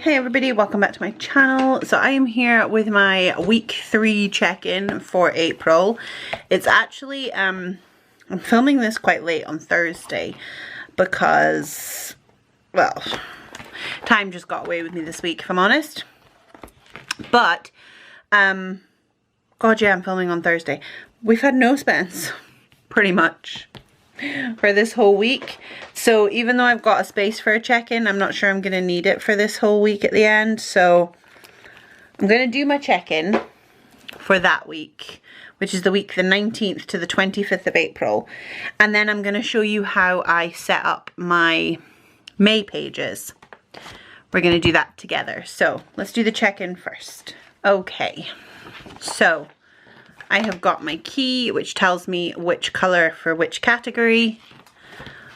Hey everybody, welcome back to my channel. So I am here with my week 3 check-in for April. It's actually, I'm filming this quite late on Thursday because, well, time just got away with me this week if I'm honest. But, God yeah, I'm filming on Thursday. We've had no spends, pretty much, for this whole week. So even though I've got a space for a check-in, I'm not sure I'm going to need it for this whole week at the end. So I'm going to do my check-in for that week, which is the week the 19th to the 25th of April. And then I'm going to show you how I set up my May pages. We're going to do that together. So let's do the check-in first. Okay, so I have got my key, which tells me which color for which category.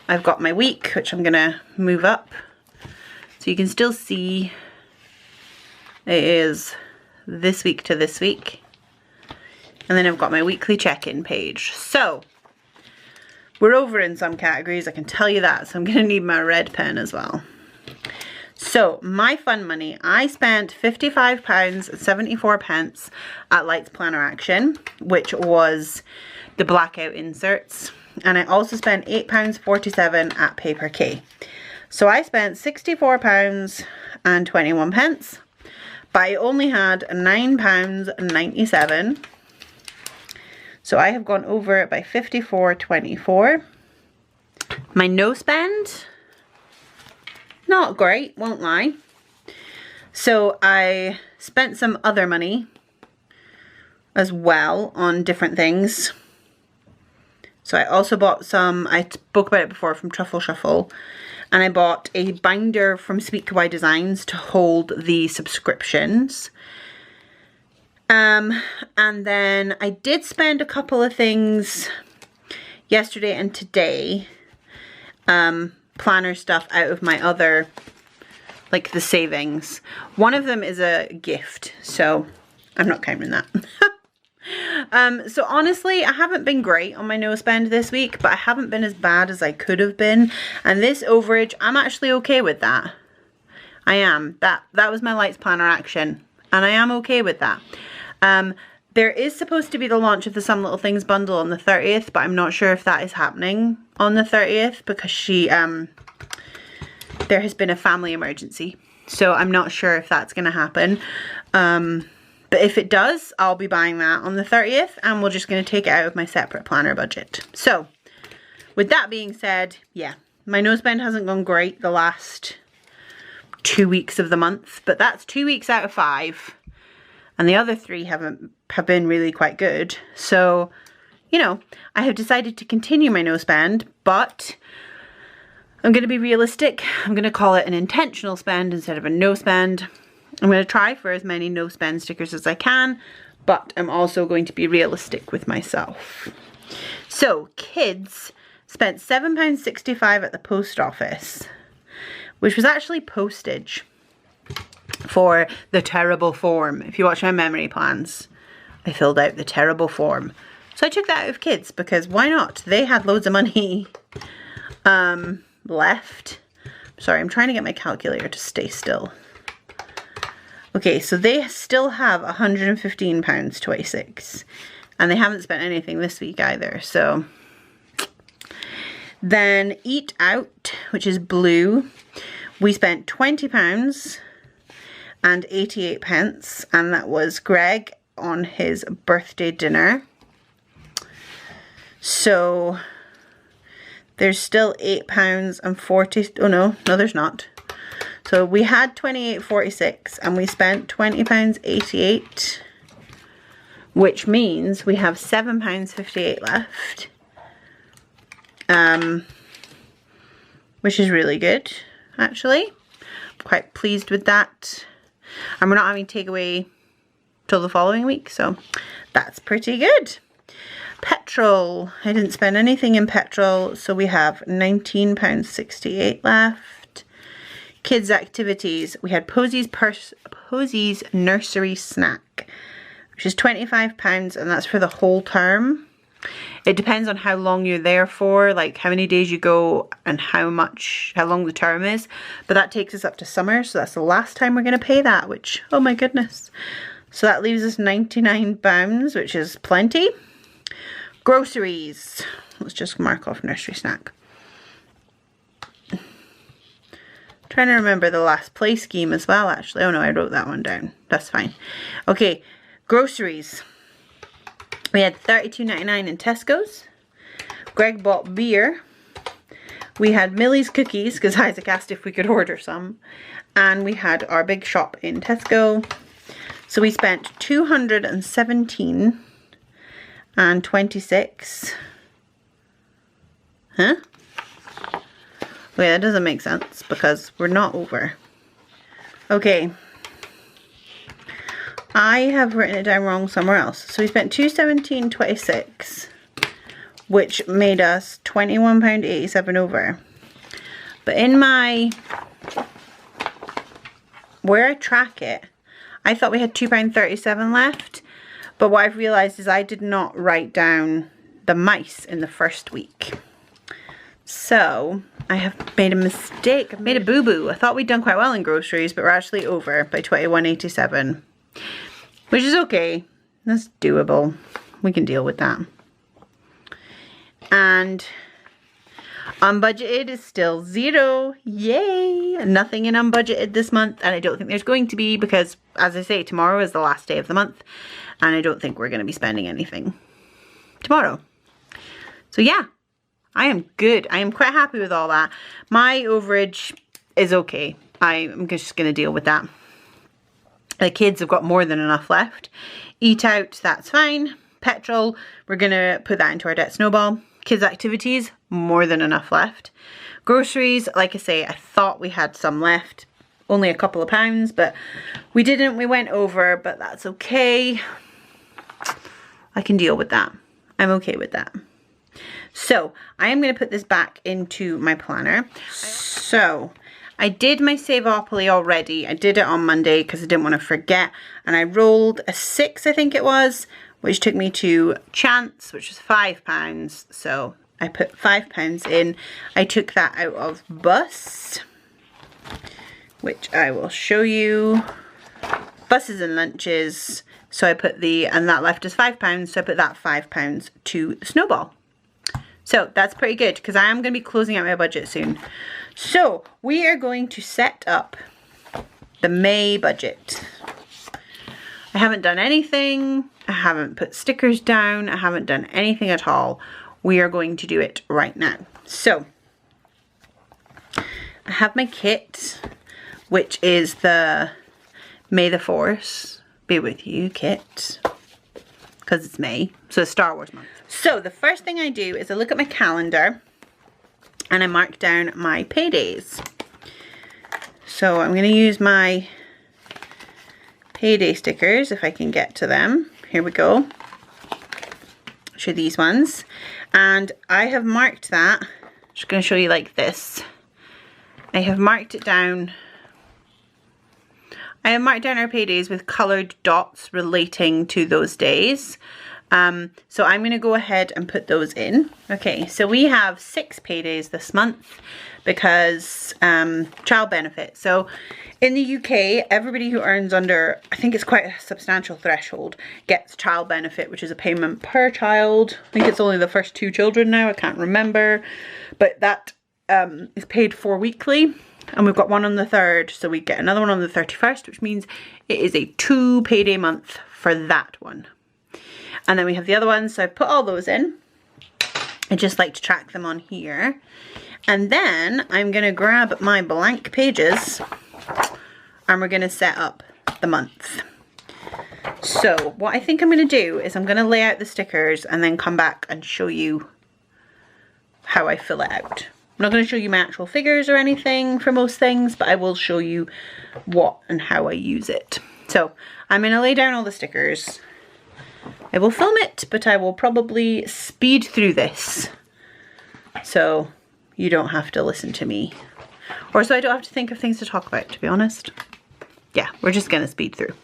I've got my week, which I'm gonna move up so you can still see it is this week to this week. And then I've got my weekly check-in page. So we're over in some categories, I can tell you that. So I'm gonna need my red pen as well. So my fun money, I spent £55.74 at Lights Planner Action, which was the blackout inserts. And I also spent £8.47 at Paper K. So I spent £64.21, but I only had £9.97. So I have gone over it by £54.24. My no spend, not great, won't lie. So I spent some other money as well on different things. So I also bought some, I spoke about it before, from Truffle Shuffle. And I bought a binder from Sweet Kawaii Designs to hold the subscriptions. And then I did spend a couple of things yesterday and today. Planner stuff out of my other, like the savings. One of them is a gift, so I'm not counting that. So honestly, I haven't been great on my no spend this week, but I haven't been as bad as I could have been. And this overage, I'm actually okay with that. I am. That was my Lights Planner Action, and I am okay with that. There is supposed to be the launch of the Some Little Things bundle on the 30th, but I'm not sure if that is happening on the 30th because she, there has been a family emergency. So I'm not sure if that's going to happen. But if it does, I'll be buying that on the 30th, and we're just going to take it out of my separate planner budget. So with that being said, yeah, my no spend hasn't gone great the last 2 weeks of the month, but that's 2 weeks out of 5. And the other 3 have been really quite good. So, you know, I have decided to continue my no spend, but I'm going to be realistic. I'm going to call it an intentional spend instead of a no spend. I'm going to try for as many no spend stickers as I can, but I'm also going to be realistic with myself. So, kids spent £7.65 at the post office, which was actually postage for the terrible form. If you watch my memory plans, I filled out the terrible form. So I took that out of kids because why not? They had loads of money left. Sorry, I'm trying to get my calculator to stay still. Okay, so they still have £115.26, and they haven't spent anything this week either. So then Eat Out, which is blue, we spent £20 and 88 pence, and that was Greg on his birthday dinner. So there's still £8.40. Oh no, there's not. So we had £28.46 and we spent £20.88, which means we have £7.58 left, which is really good actually. I'm quite pleased with that. And we're not having takeaway till the following week, so that's pretty good. Petrol, I didn't spend anything in petrol, so we have £19.68 left. Kids activities, we had Posey's nursery snack, which is £25, and that's for the whole term. It depends on how long you're there for, like how many days you go and how long the term is. But that takes us up to summer, so that's the last time we're going to pay that, which, oh my goodness. So that leaves us £99, which is plenty. Groceries. Let's just mark off nursery snack. Trying to remember the last play scheme as well, actually. Oh no, I wrote that one down. That's fine. Okay, groceries. We had $32.99 in Tesco's. Greg bought beer. We had Millie's cookies, because Isaac asked if we could order some. And we had our big shop in Tesco. So we spent $217 and 26. Huh? Wait, that doesn't make sense because we're not over. Okay. I have written it down wrong somewhere else. So we spent $217.26, which made us £21.87 over. But in my, where I track it, I thought we had £2.37 left. But what I've realised is I did not write down the mice in the first week. So I have made a mistake. I've made a boo-boo. I thought we'd done quite well in groceries, but we're actually over by $21.87, which is okay. That's doable. We can deal with that. And unbudgeted is still 0. Yay! Nothing in unbudgeted this month, and I don't think there's going to be because, as I say, tomorrow is the last day of the month, and I don't think we're going to be spending anything tomorrow. So yeah. I am good. I am quite happy with all that. My overage is okay. I'm just going to deal with that. The kids have got more than enough left. Eat out, that's fine. Petrol, we're going to put that into our debt snowball. Kids activities, more than enough left. Groceries, like I say, I thought we had some left. Only a couple of pounds, but we didn't. We went over, but that's okay. I can deal with that. I'm okay with that. So I am going to put this back into my planner. So I did my Saveopoly already. I did it on Monday because I didn't want to forget. And I rolled a 6, I think it was, which took me to chance, which was £5. So I put £5 in. I took that out of bus, which I will show you. Buses and lunches. So I put and that left us £5. So I put that £5 to Snowball. So that's pretty good because I am going to be closing out my budget soon. So we are going to set up the May budget. I haven't done anything. I haven't put stickers down. I haven't done anything at all. We are going to do it right now. So I have my kit, which is the May the 4th Be With You kit, because it's May, so it's Star Wars month. So the first thing I do is I look at my calendar and I mark down my paydays. So I'm going to use my payday stickers if I can get to them. Here we go. Show these ones. And I have marked that. I'm just going to show you like this. I have marked it down. I have marked down our paydays with coloured dots relating to those days. So I'm going to go ahead and put those in. Okay, so we have 6 paydays this month because child benefit. So in the UK, everybody who earns under, I think it's quite a substantial threshold, gets child benefit, which is a payment per child. I think it's only the first 2 children now, I can't remember. But that is paid for weekly. And we've got one on the 3rd, so we get another one on the 31st, which means it is a 2 payday month for that one. And then we have the other ones, so I've put all those in. I just like to track them on here. And then I'm going to grab my blank pages and we're going to set up the month. So what I think I'm going to do is I'm going to lay out the stickers and then come back and show you how I fill it out. I'm not going to show you my actual figures or anything for most things, but I will show you what and how I use it. So I'm going to lay down all the stickers. I will film it, but I will probably speed through this so you don't have to listen to me. Or so I don't have to think of things to talk about, to be honest. Yeah, we're just going to speed through.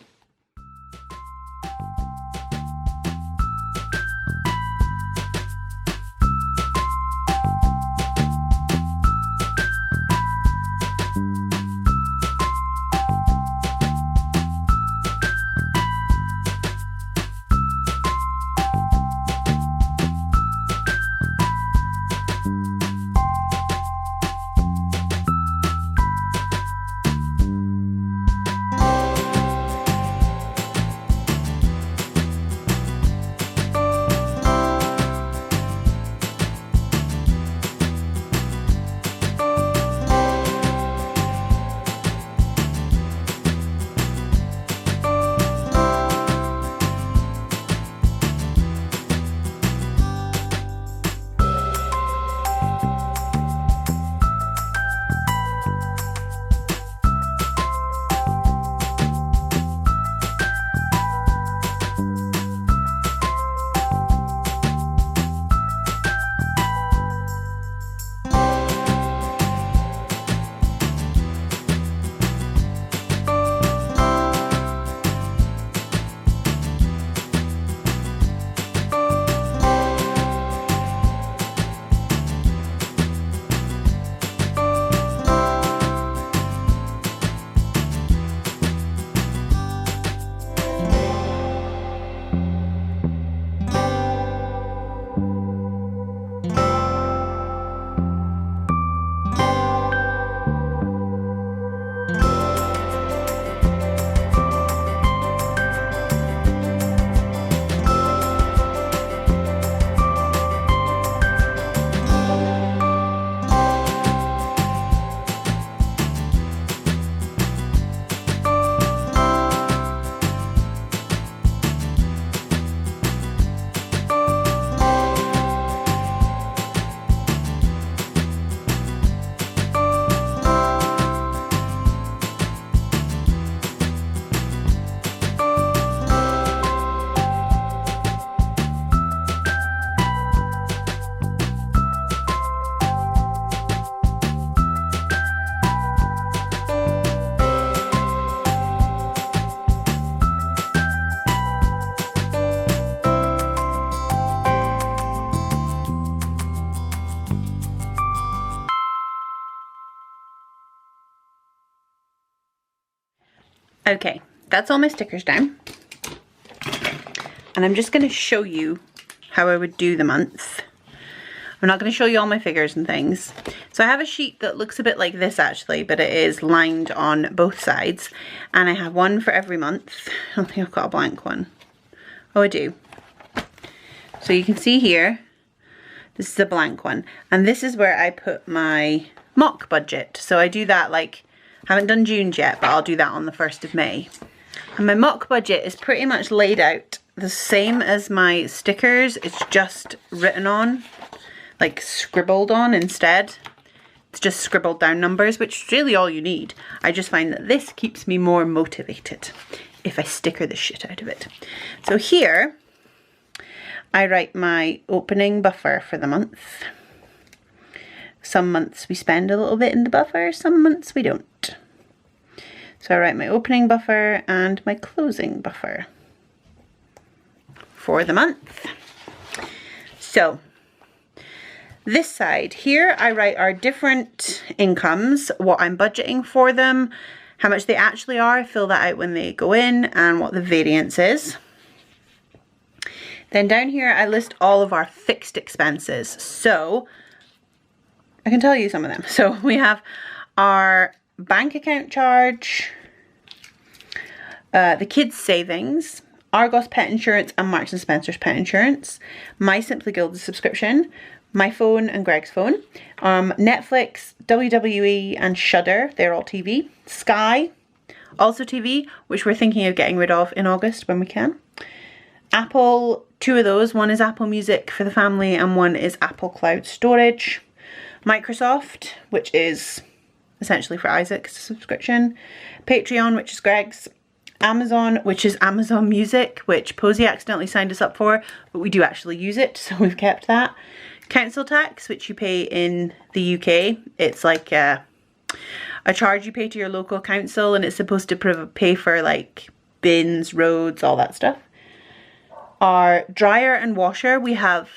Okay, that's all my stickers down. And I'm just going to show you how I would do the month. I'm not going to show you all my figures and things. So I have a sheet that looks a bit like this actually, but it is lined on both sides. And I have one for every month. I don't think I've got a blank one. Oh, I do. So you can see here, this is a blank one. And this is where I put my mock budget. So I do that like, I haven't done June's yet, but I'll do that on the 1st of May. And my mock budget is pretty much laid out the same as my stickers. It's just written on, like scribbled on instead. It's just scribbled down numbers, which is really all you need. I just find that this keeps me more motivated if I sticker the shit out of it. So here, I write my opening buffer for the month. Some months we spend a little bit in the buffer, some months we don't. So I write my opening buffer and my closing buffer for the month. So this side here, I write our different incomes, what I'm budgeting for them, how much they actually are, I fill that out when they go in, and what the variance is. Then down here, I list all of our fixed expenses. So I can tell you some of them. So we have our bank account charge, the kids' savings, Argos pet insurance and Marks and Spencer's pet insurance, my Simply Gilded subscription, my phone and Greg's phone, Netflix, WWE and Shudder, they're all TV, Sky, also TV, which we're thinking of getting rid of in August when we can. Apple, 2 of those, one is Apple Music for the family and one is Apple Cloud Storage. Microsoft, which is essentially for Isaac's subscription. Patreon, which is Greg's. Amazon, which is Amazon Music, which Posey accidentally signed us up for, but we do actually use it, so we've kept that. Council tax, which you pay in the UK. It's like a charge you pay to your local council, and it's supposed to pay for like bins, roads, all that stuff. Our dryer and washer, we have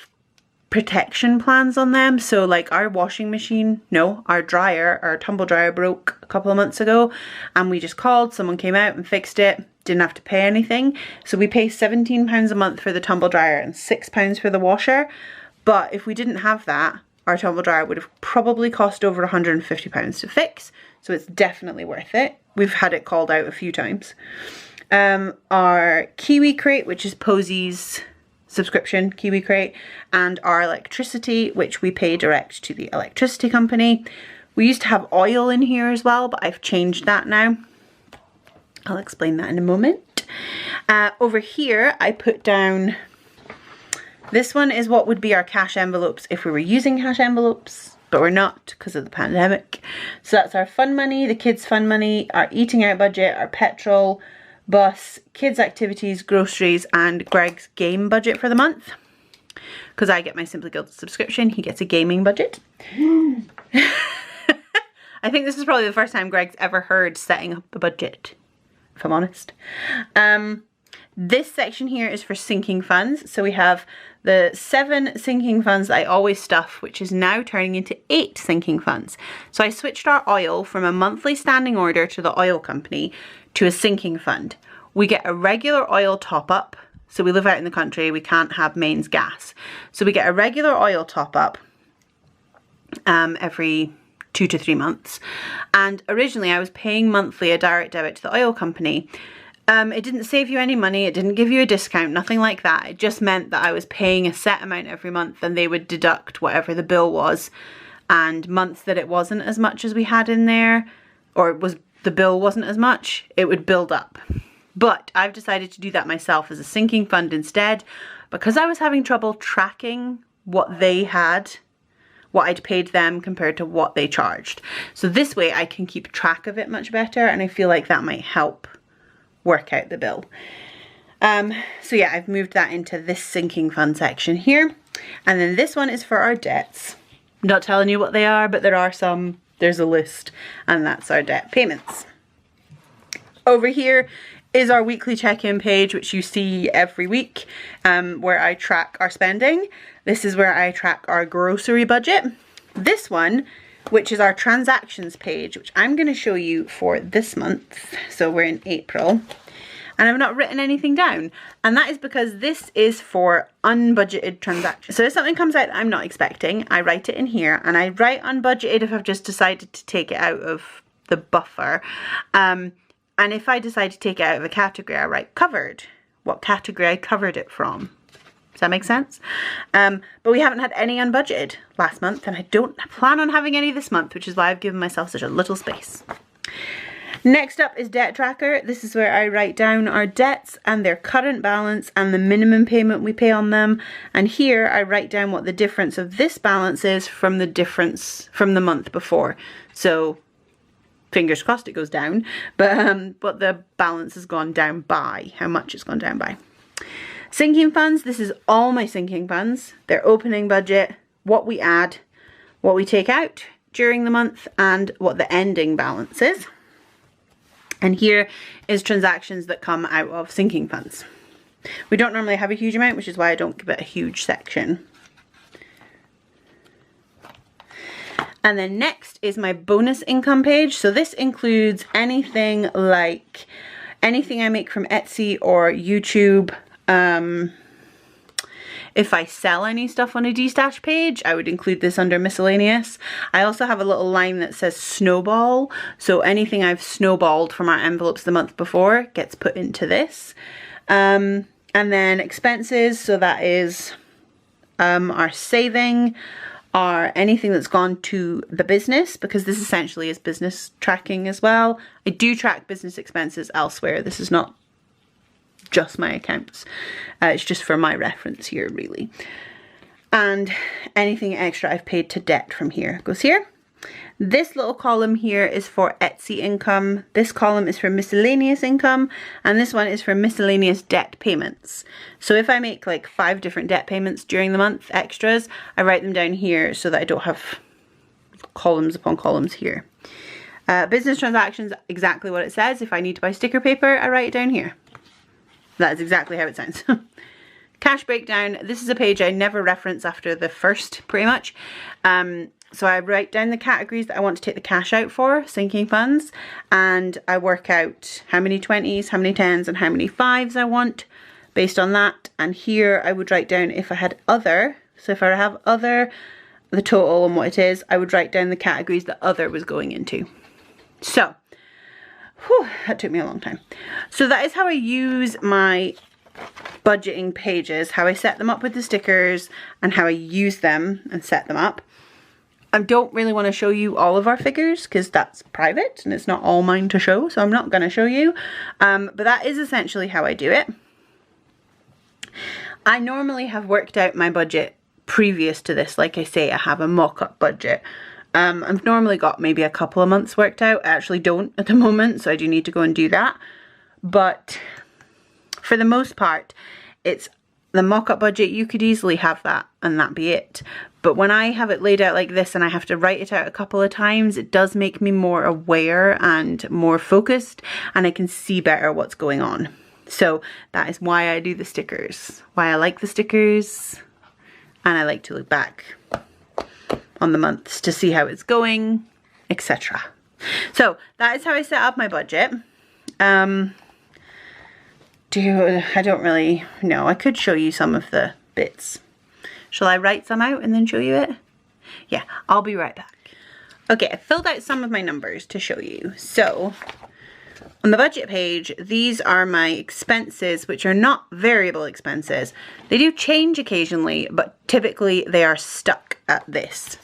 protection plans on them. So like our washing machine, no, our dryer, our tumble dryer broke a couple of months ago, and we just called, someone came out and fixed it, didn't have to pay anything. So we pay £17 a month for the tumble dryer and £6 for the washer. But if we didn't have that, our tumble dryer would have probably cost over £150 to fix. So it's definitely worth it. We've had it called out a few times. Our Kiwi Crate, which is Posey's subscription, Kiwi Crate, and our electricity, which we pay direct to the electricity company. We used to have oil in here as well, but I've changed that now. I'll explain that in a moment. Over here, I put down, this one is what would be our cash envelopes if we were using cash envelopes, but we're not because of the pandemic. So that's our fun money, the kids' fun money, our eating out budget, our petrol, bus, kids' activities, groceries, and Greg's game budget for the month. Because I get my Simply Gilded subscription, he gets a gaming budget. I think this is probably the first time Greg's ever heard setting up a budget, if I'm honest. This section here is for sinking funds. So we have the 7 sinking funds that I always stuff, which is now turning into 8 sinking funds. So I switched our oil from a monthly standing order to the oil company to a sinking fund. We get a regular oil top up. So we live out in the country, we can't have mains gas. So we get a regular oil top up every 2 to 3 months. And originally I was paying monthly a direct debit to the oil company. It didn't save you any money, it didn't give you a discount, nothing like that. It just meant that I was paying a set amount every month and they would deduct whatever the bill was. And months that it wasn't as much as we had in there, or the bill wasn't as much, it would build up. But I've decided to do that myself as a sinking fund instead, because I was having trouble tracking what they had, what I'd paid them compared to what they charged. So this way I can keep track of it much better, and I feel like that might help work out the bill. So yeah, I've moved that into this sinking fund section here. And then this one is for our debts. I'm not telling you what they are, but there are some, there's a list, and that's our debt payments. Over here is our weekly check-in page, which you see every week, where I track our spending. This is where I track our grocery budget. This one which is our transactions page, which I'm going to show you for this month. So we're in April. And I've not written anything down. And that is because this is for unbudgeted transactions. So if something comes out that I'm not expecting, I write it in here. And I write unbudgeted if I've just decided to take it out of the buffer. And if I decide to take it out of a category, I write covered. What category I covered it from. Does that make sense? But we haven't had any unbudgeted last month. And I don't plan on having any this month, which is why I've given myself such a little space. Next up is debt tracker. This is where I write down our debts and their current balance and the minimum payment we pay on them. And here I write down what the difference of this balance is from the difference from the month before. So fingers crossed it goes down, but what the balance has gone down by, how much it's gone down by. Sinking funds, this is all my sinking funds. Their opening budget, what we add, what we take out during the month, and what the ending balance is. And here is transactions that come out of sinking funds. We don't normally have a huge amount, which is why I don't give it a huge section. And then next is my bonus income page. So this includes anything like anything I make from Etsy or YouTube. If I sell any stuff on a destash page, I would include this under miscellaneous. I also have a little line that says snowball. So anything I've snowballed from our envelopes the month before gets put into this. And then expenses. So that is our saving, or anything that's gone to the business, because this essentially is business tracking as well. I do track business expenses elsewhere. This is not just my accounts. It's just for my reference here, really. And anything extra I've paid to debt from here goes here. This little column here is for Etsy income. This column is for miscellaneous income. And this one is for miscellaneous debt payments. So if I make like 5 different debt payments during the month, extras, I write them down here so that I don't have columns upon columns here. Business transactions, exactly what it says. If I need to buy sticker paper, I write it down here. That is exactly how it sounds. Cash breakdown. This is a page I never reference after the first, pretty much. So I write down the categories that I want to take the cash out for, sinking funds, and I work out how many 20s, how many 10s, and how many 5s I want based on that. And here I would write down if I had other. So if I have other, the total and what it is, I would write down the categories that other was going into. So, whew, that took me a long time. So that is how I use my budgeting pages, how I set them up with the stickers, and how I use them and set them up. I don't really want to show you all of our figures because that's private and it's not all mine to show, so I'm not going to show you. But that is essentially how I do it. I normally have worked out my budget previous to this. Like I say, I have a mock-up budget. I've normally got maybe a couple of months worked out. I actually don't at the moment, so I do need to go and do that. But for the most part, it's the mock-up budget. You could easily have that and that be it. But when I have it laid out like this and I have to write it out a couple of times, it does make me more aware and more focused, and I can see better what's going on. So that is why I do the stickers, why I like the stickers, and I like to look back on the months to see how it's going, etc. So that is how I set up my budget. I don't really know. I could show you some of the bits. Shall I write some out and then show you it? Yeah, I'll be right back. Okay, I filled out some of my numbers to show you. So on the budget page, these are my expenses, which are not variable expenses. They do change occasionally, but typically they are stuck at this.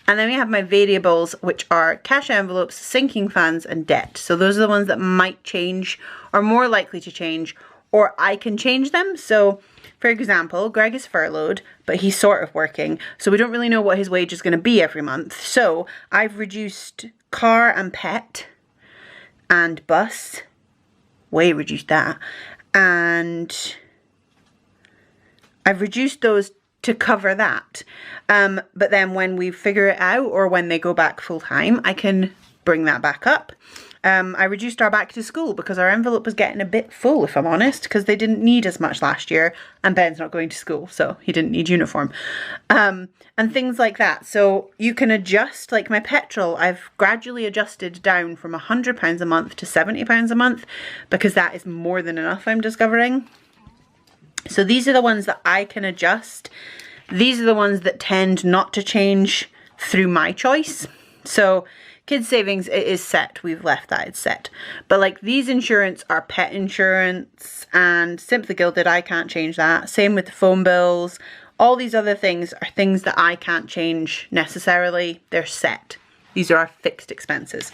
And then we have my variables, which are cash envelopes, sinking funds, and debt. So those are the ones that might change, or more likely to change, or I can change them. So for example, Greg is furloughed, but he's sort of working. So we don't really know what his wage is going to be every month. So I've reduced car and pet and bus, way reduced that. And I've reduced those to cover that. But then when we figure it out, or when they go back full time, I can bring that back up. I reduced our back to school because our envelope was getting a bit full, if I'm honest, because they didn't need as much last year, and Ben's not going to school, so he didn't need uniform. And things like that. So you can adjust, like my petrol, I've gradually adjusted down from £100 a month to £70 a month, because that is more than enough, I'm discovering. So these are the ones that I can adjust. These are the ones that tend not to change through my choice. So kids savings, it is set. We've left that, it's set. But like these insurance are pet insurance, and Simply Gilded, I can't change that. Same with the phone bills. All these other things are things that I can't change necessarily. They're set. These are our fixed expenses.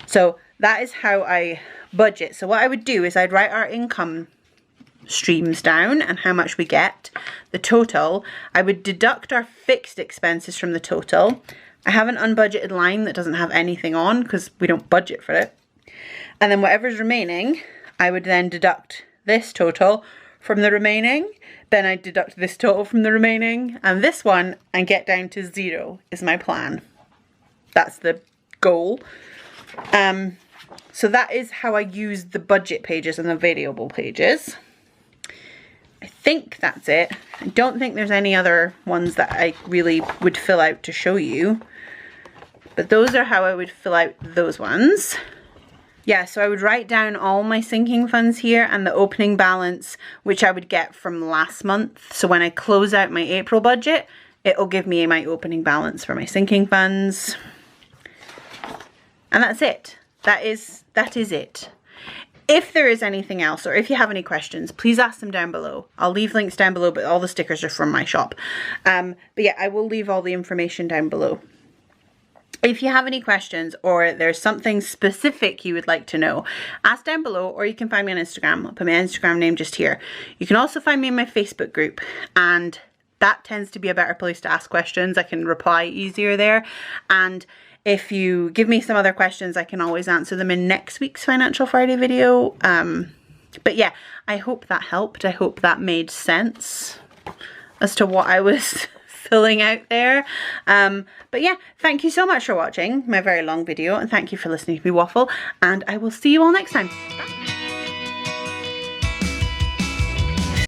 So that is how I budget. So what I would do is I'd write our income streams down and how much we get, the total. I would deduct our fixed expenses from the total. I have an unbudgeted line that doesn't have anything on because we don't budget for it. And then whatever's remaining, I would then deduct this total from the remaining. Then I deduct this total from the remaining and this one, and get down to 0 is my plan. That's the goal. So that is how I use the budget pages and the variable pages. I think that's it. I don't think there's any other ones that I really would fill out to show you. But those are how I would fill out those ones. Yeah, so I would write down all my sinking funds here and the opening balance, which I would get from last month. So when I close out my April budget, it'll give me my opening balance for my sinking funds. And that's it. That is it. If there is anything else, or if you have any questions, please ask them down below. I'll leave links down below, but all the stickers are from my shop. But yeah, I will leave all the information down below. If you have any questions or there's something specific you would like to know, ask down below, or you can find me on Instagram. I'll put my Instagram name just here. You can also find me in my Facebook group, and that tends to be a better place to ask questions. I can reply easier there. And if you give me some other questions, I can always answer them in next week's Financial Friday video. But yeah, I hope that helped. I hope that made sense as to what I was filling out there. But yeah, thank you so much for watching my very long video, and thank you for listening to me waffle, and I will see you all next time. Bye.